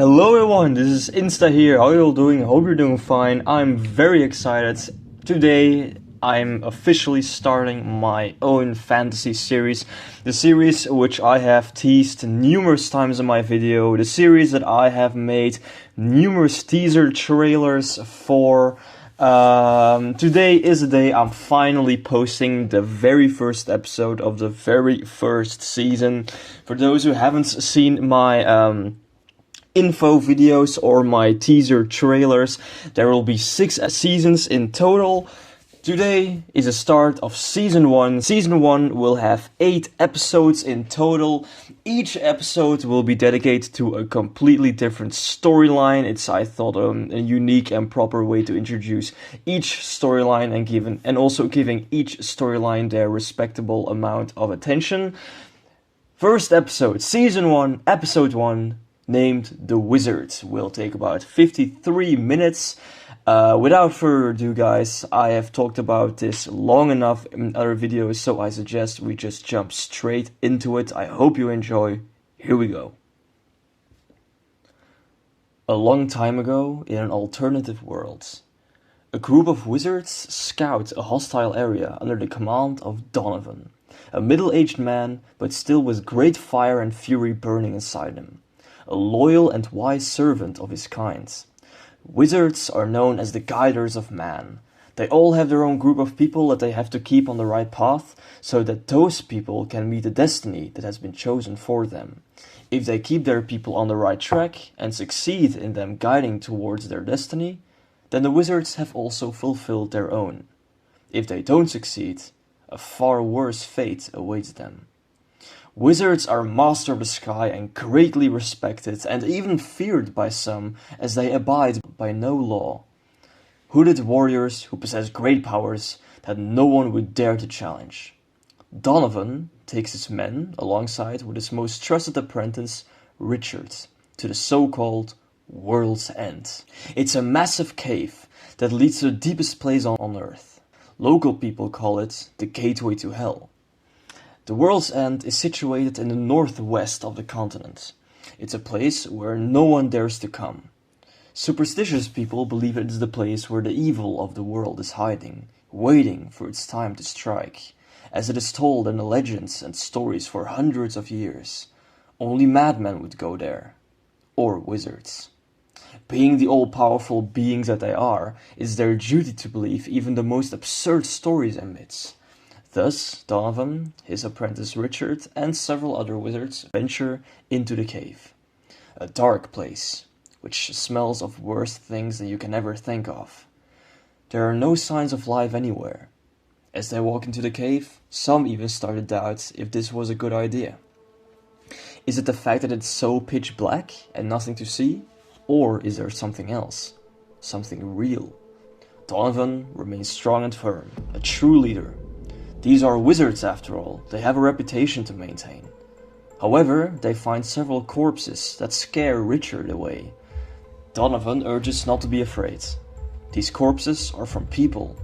Hello everyone, this is Insta here. How are you all doing? I hope you're doing fine. I'm very excited. Today I'm officially starting my own fantasy series. The series which I have teased numerous times in my video. The series that I have made numerous teaser trailers for. Today is the day I'm finally posting the very first episode of the very first season. For those who haven't seen my info videos or my teaser trailers, there will be 6 seasons in total. Today is the start of season 1. Season 1 will have 8 episodes in total. Each episode will be dedicated to a completely different storyline. It's, I thought, a unique and proper way to introduce each storyline and also giving each storyline their respectable amount of attention. First episode, season 1, episode 1, named The Wizard, will take about 53 minutes. Without further ado, guys, I have talked about this long enough in other videos, so I suggest we just jump straight into it. I hope you enjoy. Here we go. A long time ago, in an alternative world, a group of wizards scout a hostile area under the command of Donovan, a middle-aged man, but still with great fire and fury burning inside him, a loyal and wise servant of his kind. Wizards are known as the guiders of man. They all have their own group of people that they have to keep on the right path, so that those people can meet the destiny that has been chosen for them. If they keep their people on the right track and succeed in them guiding towards their destiny, then the wizards have also fulfilled their own. If they don't succeed, a far worse fate awaits them. Wizards are master of the sky and greatly respected and even feared by some, as they abide by no law. Hooded warriors who possess great powers that no one would dare to challenge. Donovan takes his men alongside with his most trusted apprentice, Richard, to the so-called World's End. It's a massive cave that leads to the deepest place on Earth. Local people call it the Gateway to Hell. The World's End is situated in the northwest of the continent. It's a place where no one dares to come. Superstitious people believe it is the place where the evil of the world is hiding, waiting for its time to strike, as it is told in the legends and stories for hundreds of years. Only madmen would go there, or wizards. Being the all-powerful beings that they are, it's their duty to believe even the most absurd stories and myths. Thus, Donovan, his apprentice Richard, and several other wizards venture into the cave. A dark place, which smells of worse things than you can ever think of. There are no signs of life anywhere. As they walk into the cave, some even start to doubt if this was a good idea. Is it the fact that it's so pitch black and nothing to see? Or is there something else? Something real? Donovan remains strong and firm, a true leader. These are wizards after all, they have a reputation to maintain. However, they find several corpses that scare Richard away. Donovan urges not to be afraid. These corpses are from people.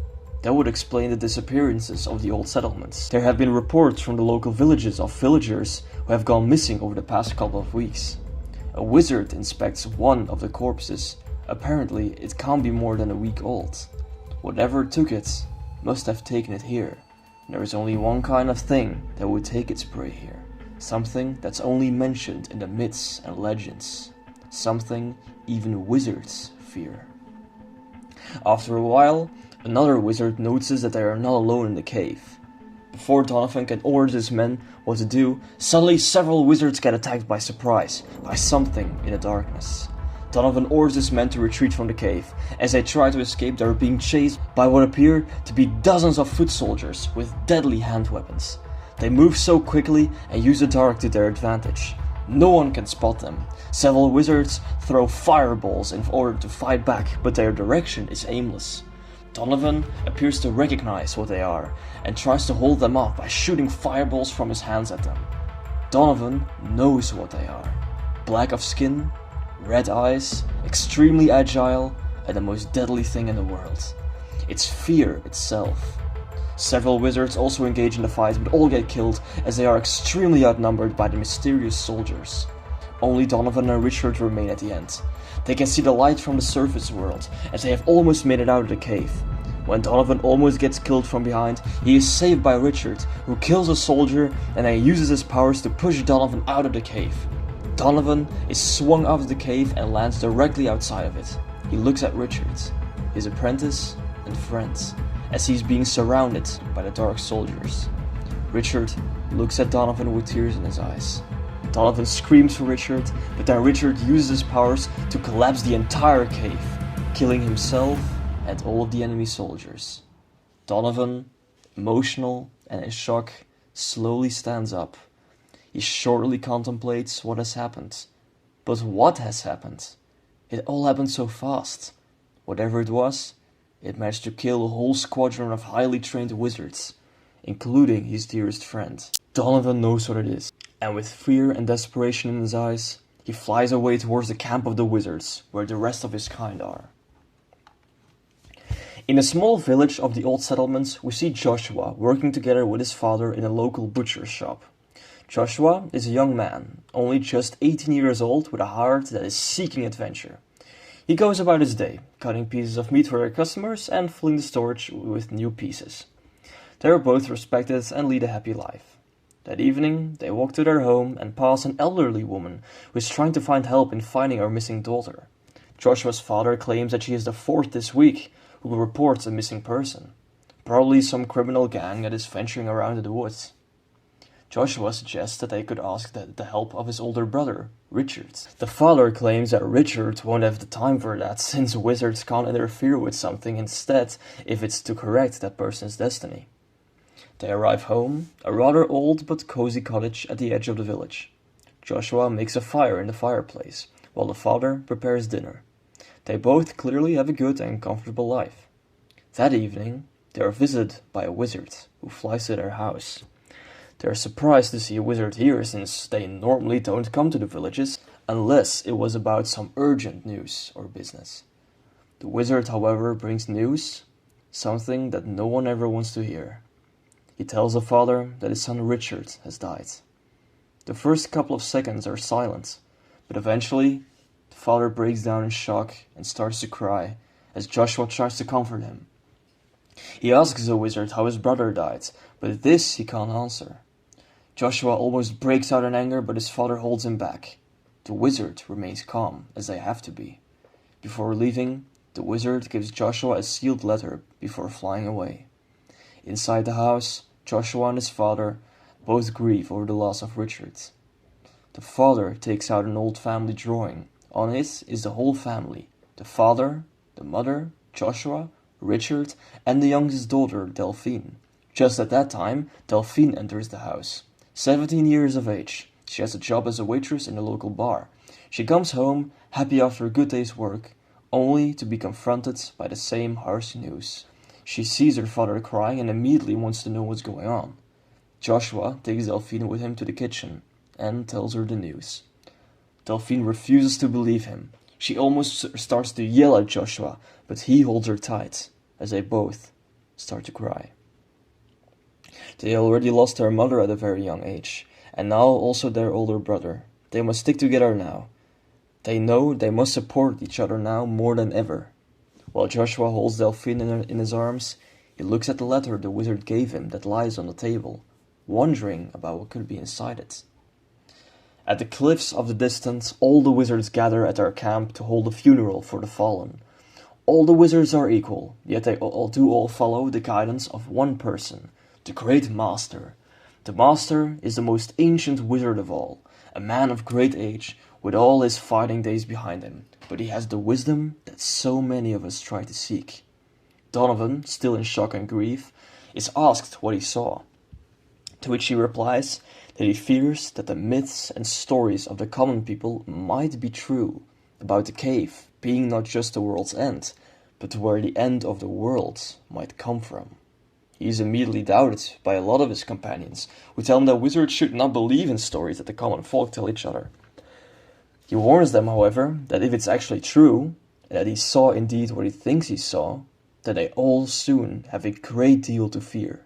That would explain the disappearances of the old settlements. There have been reports from the local villages of villagers who have gone missing over the past couple of weeks. A wizard inspects one of the corpses. Apparently, it can't be more than a week old. Whatever took it must have taken it here. There is only one kind of thing that would take its prey here. Something that's only mentioned in the myths and legends. Something even wizards fear. After a while, another wizard notices that they are not alone in the cave. Before Donovan can order his men what to do, suddenly several wizards get attacked by surprise, by something in the darkness. Donovan orders his men to retreat from the cave. As they try to escape, they are being chased by what appear to be dozens of foot soldiers with deadly hand weapons. They move so quickly and use the dark to their advantage. No one can spot them. Several wizards throw fireballs in order to fight back, but their direction is aimless. Donovan appears to recognize what they are and tries to hold them off by shooting fireballs from his hands at them. Donovan knows what they are. Black of skin, red eyes, extremely agile, and the most deadly thing in the world. It's fear itself. Several wizards also engage in the fight, but all get killed as they are extremely outnumbered by the mysterious soldiers. Only Donovan and Richard remain at the end. They can see the light from the surface world, as they have almost made it out of the cave. When Donovan almost gets killed from behind, he is saved by Richard, who kills a soldier and then uses his powers to push Donovan out of the cave. Donovan is swung out of the cave and lands directly outside of it. He looks at Richard, his apprentice and friend, as he's being surrounded by the Dark Soldiers. Richard looks at Donovan with tears in his eyes. Donovan screams for Richard, but then Richard uses his powers to collapse the entire cave, killing himself and all of the enemy soldiers. Donovan, emotional and in shock, slowly stands up. He shortly contemplates what has happened. But what has happened? It all happened so fast. Whatever it was, it managed to kill a whole squadron of highly trained wizards, including his dearest friend. Donovan knows what it is, and with fear and desperation in his eyes, he flies away towards the camp of the wizards, where the rest of his kind are. In a small village of the old settlements, we see Joshua working together with his father in a local butcher's shop. Joshua is a young man, only just 18 years old, with a heart that is seeking adventure. He goes about his day, cutting pieces of meat for their customers and filling the storage with new pieces. They are both respected and lead a happy life. That evening, they walk to their home and pass an elderly woman who is trying to find help in finding her missing daughter. Joshua's father claims that she is the fourth this week who reports a missing person, probably some criminal gang that is venturing around in the woods. Joshua suggests that they could ask the help of his older brother, Richard. The father claims that Richard won't have the time for that, since wizards can't interfere with something instead if it's to correct that person's destiny. They arrive home, a rather old but cozy cottage at the edge of the village. Joshua makes a fire in the fireplace, while the father prepares dinner. They both clearly have a good and comfortable life. That evening, they are visited by a wizard who flies to their house. They are surprised to see a wizard here, since they normally don't come to the villages unless it was about some urgent news or business. The wizard, however, brings news, something that no one ever wants to hear. He tells the father that his son Richard has died. The first couple of seconds are silent, but eventually the father breaks down in shock and starts to cry as Joshua tries to comfort him. He asks the wizard how his brother died, but this he can't answer. Joshua almost breaks out in anger, but his father holds him back. The wizard remains calm, as they have to be. Before leaving, the wizard gives Joshua a sealed letter before flying away. Inside the house, Joshua and his father both grieve over the loss of Richard. The father takes out an old family drawing. On it is the whole family: the father, the mother, Joshua, Richard, and the youngest daughter, Delphine. Just at that time, Delphine enters the house. 17 years of age, she has a job as a waitress in a local bar. She comes home, happy after a good day's work, only to be confronted by the same harsh news. She sees her father crying and immediately wants to know what's going on. Joshua takes Delphine with him to the kitchen and tells her the news. Delphine refuses to believe him. She almost starts to yell at Joshua, but he holds her tight, as they both start to cry. They already lost their mother at a very young age, and now also their older brother. They must stick together now. They know they must support each other now more than ever. While Joshua holds Delphine in his arms, he looks at the letter the wizard gave him that lies on the table, wondering about what could be inside it. At the cliffs of the distance, all the wizards gather at their camp to hold a funeral for the fallen. All the wizards are equal, yet they all follow the guidance of one person, the Great Master. The Master is the most ancient wizard of all, a man of great age, with all his fighting days behind him, but he has the wisdom that so many of us try to seek. Donovan, still in shock and grief, is asked what he saw, to which he replies that he fears that the myths and stories of the common people might be true, about the cave being not just the world's end, but where the end of the world might come from. He is immediately doubted by a lot of his companions, who tell him that wizards should not believe in stories that the common folk tell each other. He warns them, however, that if it's actually true, and that he saw indeed what he thinks he saw, that they all soon have a great deal to fear.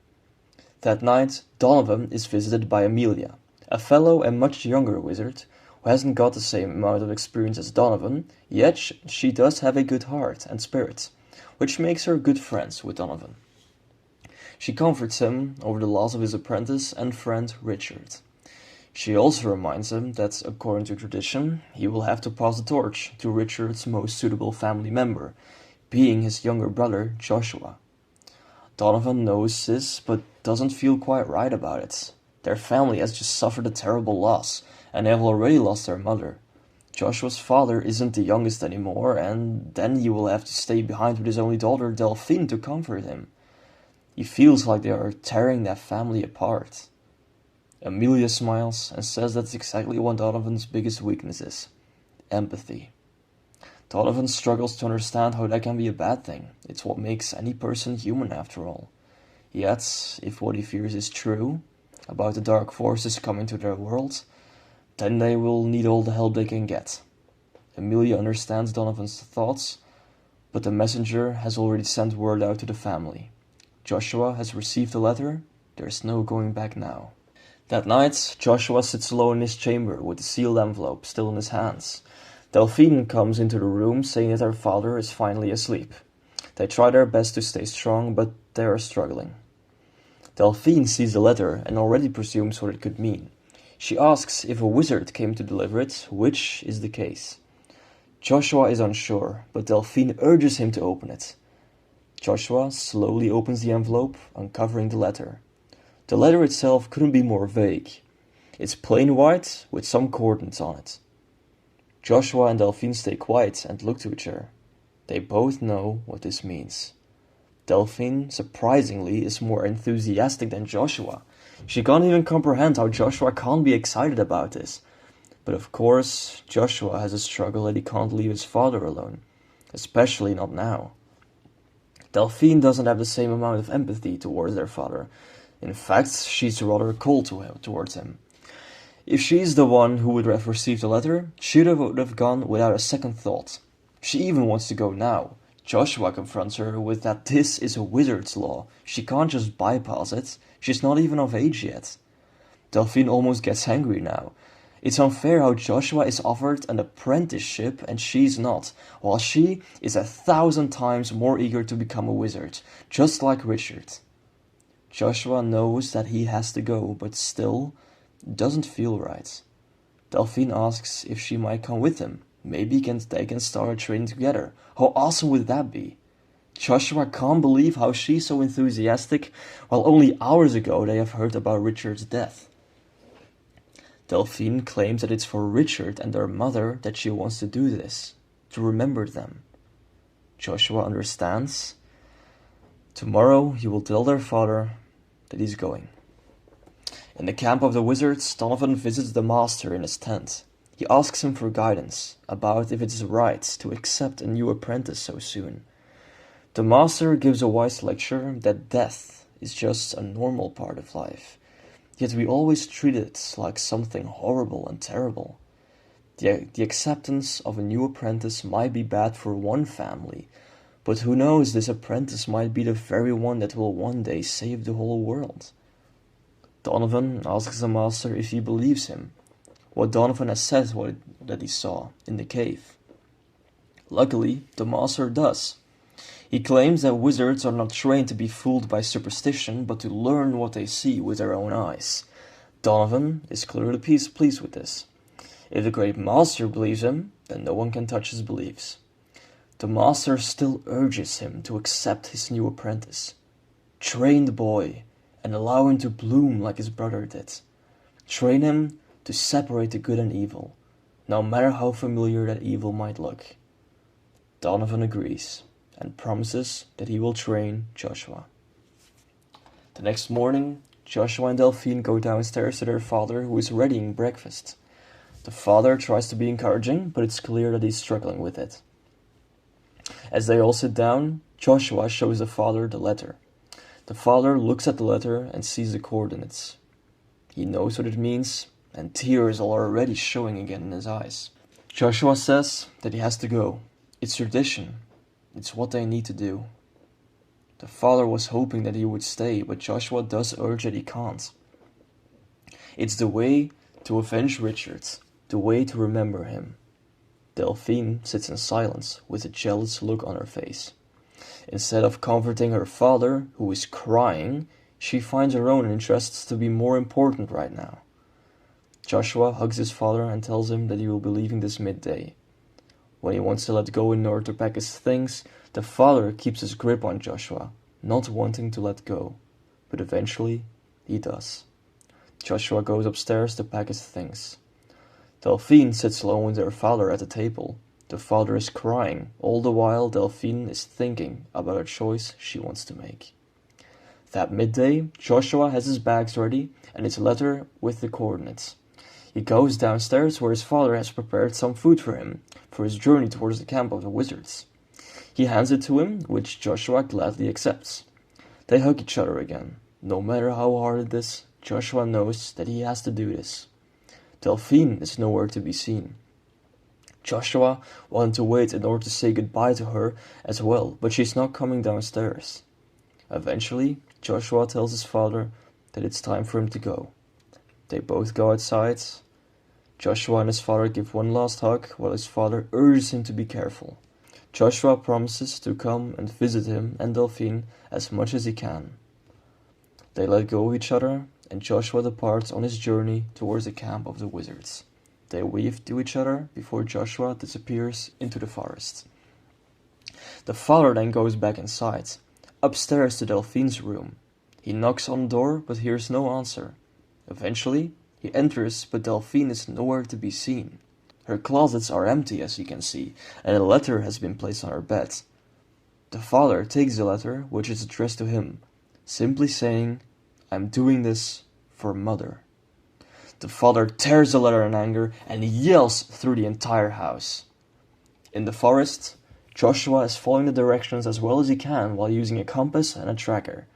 That night, Donovan is visited by Amelia, a fellow and much younger wizard, who hasn't got the same amount of experience as Donovan, yet she does have a good heart and spirit, which makes her good friends with Donovan. She comforts him over the loss of his apprentice and friend Richard. She also reminds him that, according to tradition, he will have to pass the torch to Richard's most suitable family member, being his younger brother Joshua. Donovan knows this, but doesn't feel quite right about it. Their family has just suffered a terrible loss, and they have already lost their mother. Joshua's father isn't the youngest anymore, and then he will have to stay behind with his only daughter Delphine to comfort him. He feels like they are tearing their family apart. Amelia smiles and says that's exactly what Donovan's biggest weakness is: empathy. Donovan struggles to understand how that can be a bad thing. It's what makes any person human after all. Yet, if what he fears is true, about the dark forces coming to their world, then they will need all the help they can get. Amelia understands Donovan's thoughts, but the messenger has already sent word out to the family. Joshua has received the letter, there's no going back now. That night, Joshua sits alone in his chamber with the sealed envelope still in his hands. Delphine comes into the room saying that her father is finally asleep. They try their best to stay strong, but they are struggling. Delphine sees the letter and already presumes what it could mean. She asks if a wizard came to deliver it, which is the case. Joshua is unsure, but Delphine urges him to open it. Joshua slowly opens the envelope, uncovering the letter. The letter itself couldn't be more vague. It's plain white with some coordinates on it. Joshua and Delphine stay quiet and look to each other. They both know what this means. Delphine, surprisingly, is more enthusiastic than Joshua. She can't even comprehend how Joshua can't be excited about this. But of course, Joshua has a struggle that he can't leave his father alone, especially not now. Delphine doesn't have the same amount of empathy towards their father. In fact, she's rather cold towards him. If she's the one who would have received the letter, she would have gone without a second thought. She even wants to go now. Joshua confronts her with that this is a wizard's law. She can't just bypass it. She's not even of age yet. Delphine almost gets angry now. It's unfair how Joshua is offered an apprenticeship and she's not, while she is 1,000 times more eager to become a wizard, just like Richard. Joshua knows that he has to go, but still doesn't feel right. Delphine asks if she might come with him. Maybe they can start training together. How awesome would that be? Joshua can't believe how she's so enthusiastic, while only hours ago they have heard about Richard's death. Delphine claims that it's for Richard and their mother that she wants to do this, to remember them. Joshua understands. Tomorrow he will tell their father that he's going. In the camp of the wizards, Donovan visits the master in his tent. He asks him for guidance about if it is right to accept a new apprentice so soon. The master gives a wise lecture that death is just a normal part of life. Yet we always treat it like something horrible and terrible. The acceptance of a new apprentice might be bad for one family, but who knows, this apprentice might be the very one that will one day save the whole world. Donovan asks the master if he believes him, what Donovan has said that he saw in the cave. Luckily, the master does. He claims that wizards are not trained to be fooled by superstition, but to learn what they see with their own eyes. Donovan is clearly pleased with this. If the great master believes him, then no one can touch his beliefs. The master still urges him to accept his new apprentice. Train the boy and allow him to bloom like his brother did. Train him to separate the good and evil, no matter how familiar that evil might look. Donovan agrees and promises that he will train Joshua. The next morning, Joshua and Delphine go downstairs to their father, who is readying breakfast. The father tries to be encouraging, but it's clear that he's struggling with it. As they all sit down, Joshua shows the father the letter. The father looks at the letter and sees the coordinates. He knows what it means, and tears are already showing again in his eyes. Joshua says that he has to go. It's tradition. It's what they need to do. The father was hoping that he would stay, but Joshua does urge that he can't. It's the way to avenge Richard. the way to remember him. Delphine sits in silence with a jealous look on her face. Instead of comforting her father, who is crying, she finds her own interests to be more important right now. Joshua hugs his father and tells him that he will be leaving this midday. When he wants to let go in order to pack his things, the father keeps his grip on Joshua, not wanting to let go. But eventually, he does. Joshua goes upstairs to pack his things. Delphine sits alone with her father at the table. The father is crying, all the while Delphine is thinking about a choice she wants to make. That midday, Joshua has his bags ready and his letter with the coordinates. He goes downstairs where his father has prepared some food for him, for his journey towards the camp of the wizards. He hands it to him, which Joshua gladly accepts. They hug each other again. No matter how hard it is, Joshua knows that he has to do this. Delphine is nowhere to be seen. Joshua wanted to wait in order to say goodbye to her as well, but she's not coming downstairs. Eventually, Joshua tells his father that it's time for him to go. They both go outside. Joshua and his father give one last hug while his father urges him to be careful. Joshua promises to come and visit him and Delphine as much as he can. They let go of each other, and Joshua departs on his journey towards the camp of the wizards. They wave to each other before Joshua disappears into the forest. The father then goes back inside, upstairs to Delphine's room. He knocks on the door but hears no answer. Eventually, he enters, but Delphine is nowhere to be seen. Her closets are empty, as you can see, and a letter has been placed on her bed. The father takes the letter, which is addressed to him, simply saying, "I'm doing this for Mother." The father tears the letter in anger and yells through the entire house. In the forest, Joshua is following the directions as well as he can while using a compass and a tracker.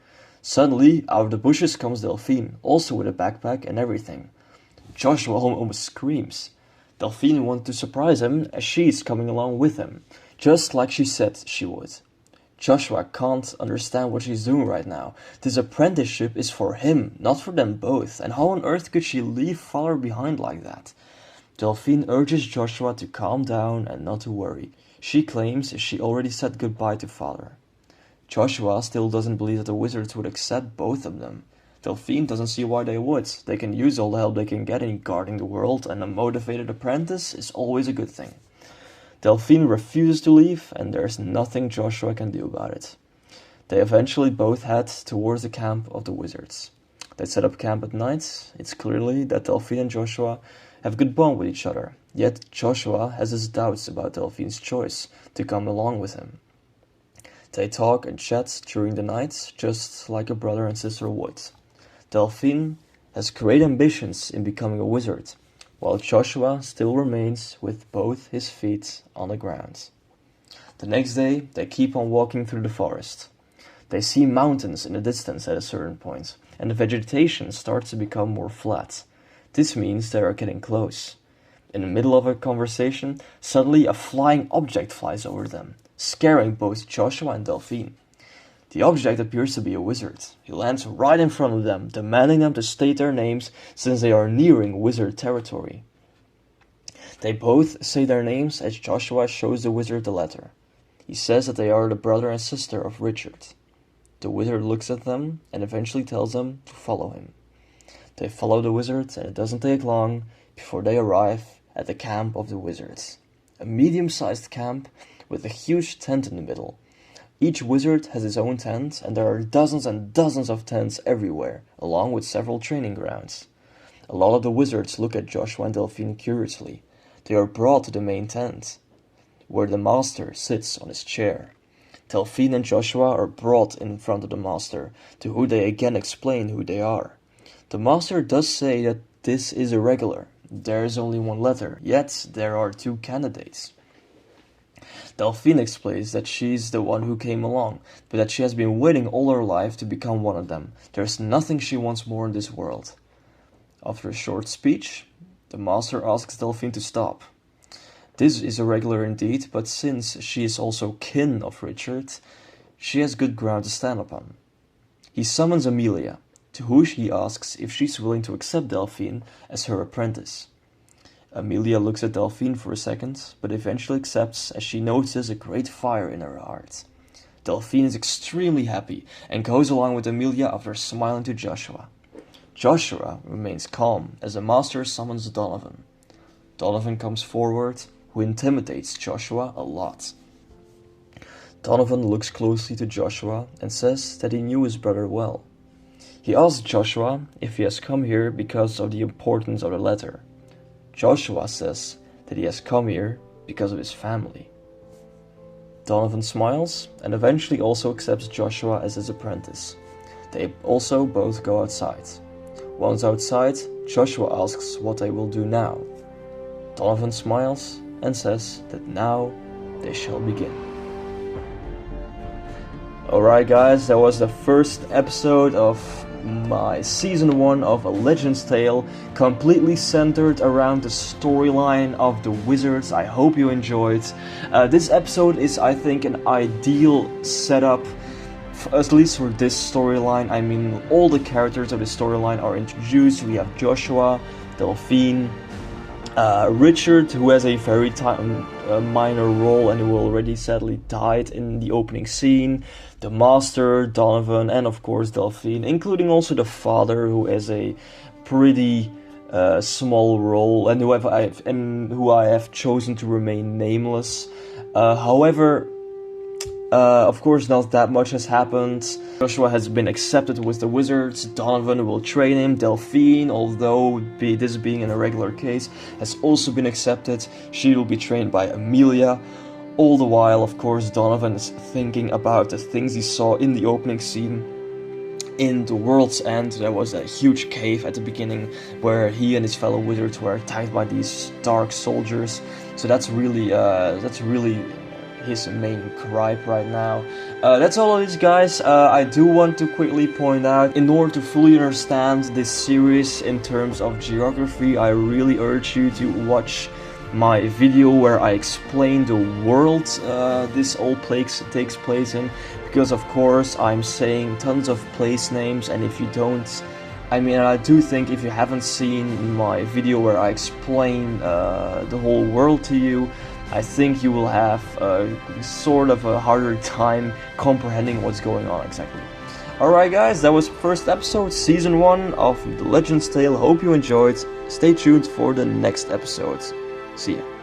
Suddenly, out of the bushes comes Delphine, also with a backpack and everything. Joshua almost screams. Delphine wanted to surprise him as she is coming along with him, just like she said she would. Joshua can't understand what she's doing right now. This apprenticeship is for him, not for them both, and how on earth could she leave father behind like that? Delphine urges Joshua to calm down and not to worry. She claims she already said goodbye to father. Joshua still doesn't believe that the wizards would accept both of them. Delphine doesn't see why they would. They can use all the help they can get in guarding the world, and a motivated apprentice is always a good thing. Delphine refuses to leave, and there's nothing Joshua can do about it. They eventually both head towards the camp of the wizards. They set up camp at night. It's clearly that Delphine and Joshua have a good bond with each other, yet Joshua has his doubts about Delphine's choice to come along with him. They talk and chat during the night, just like a brother and sister would. Delphine has great ambitions in becoming a wizard, while Joshua still remains with both his feet on the ground. The next day, they keep on walking through the forest. They see mountains in the distance at a certain point, and the vegetation starts to become more flat. This means they are getting close. In the middle of a conversation, suddenly a flying object flies over them, scaring both Joshua and Delphine. The object appears to be a wizard. He lands right in front of them, demanding them to state their names since they are nearing wizard territory. They both say their names as Joshua shows the wizard the letter. He says that they are the brother and sister of Richard. The wizard looks at them and eventually tells them to follow him. They follow the wizard, and it doesn't take long before they arrive at the camp of the wizards. A medium-sized camp with a huge tent in the middle. Each wizard has his own tent, and there are dozens and dozens of tents everywhere, along with several training grounds. A lot of the wizards look at Joshua and Delphine curiously. They are brought to the main tent, where the master sits on his chair. Delphine and Joshua are brought in front of the master, to who they again explain who they are. The master does say that this is irregular. There is only one letter, yet there are two candidates. Delphine explains that she's the one who came along, but that she has been waiting all her life to become one of them. There's nothing she wants more in this world. After a short speech, the master asks Delphine to stop. This is irregular indeed, but since she is also kin of Richard, she has good ground to stand upon. He summons Amelia, to whom he asks if she's willing to accept Delphine as her apprentice. Amelia looks at Delphine for a second, but eventually accepts as she notices a great fire in her heart. Delphine is extremely happy and goes along with Amelia after smiling to Joshua. Joshua remains calm as the master summons Donovan. Donovan comes forward, who intimidates Joshua a lot. Donovan looks closely to Joshua and says that he knew his brother well. He asks Joshua if he has come here because of the importance of the letter. Joshua says that he has come here because of his family. Donovan smiles and eventually also accepts Joshua as his apprentice. They also both go outside. Once outside, Joshua asks what they will do now. Donovan smiles and says that now they shall begin. Alright guys, that was the first episode of my season 1 of A Legend's Tale, completely centered around the storyline of the wizards. I hope you enjoyed. This episode is, I think, an ideal setup, at least for this storyline. I mean, all the characters of the storyline are introduced. We have Joshua, Delphine, Richard, who has a very minor role and who already sadly died in the opening scene, the Master, Donovan, and of course Delphine, including also the father, who has a pretty small role and who I have chosen to remain nameless. However, of course, not that much has happened. Joshua has been accepted with the wizards. Donovan will train him. Delphine, although this being an irregular case, has also been accepted. She will be trained by Amelia. All the while, of course, Donovan is thinking about the things he saw in the opening scene. In the World's End, there was a huge cave at the beginning where he and his fellow wizards were attacked by these dark soldiers. So that's really his main gripe right now. That's all it is, guys. I do want to quickly point out, in order to fully understand this series in terms of geography, I really urge you to watch my video where I explain the world this all takes place in, because of course I'm saying tons of place names, and if you don't, I do think if you haven't seen my video where I explain the whole world to you, I think you will have sort of a harder time comprehending what's going on exactly. Alright guys, that was first episode, season 1 of The Legend's Tale. Hope you enjoyed. Stay tuned for the next episode. See ya.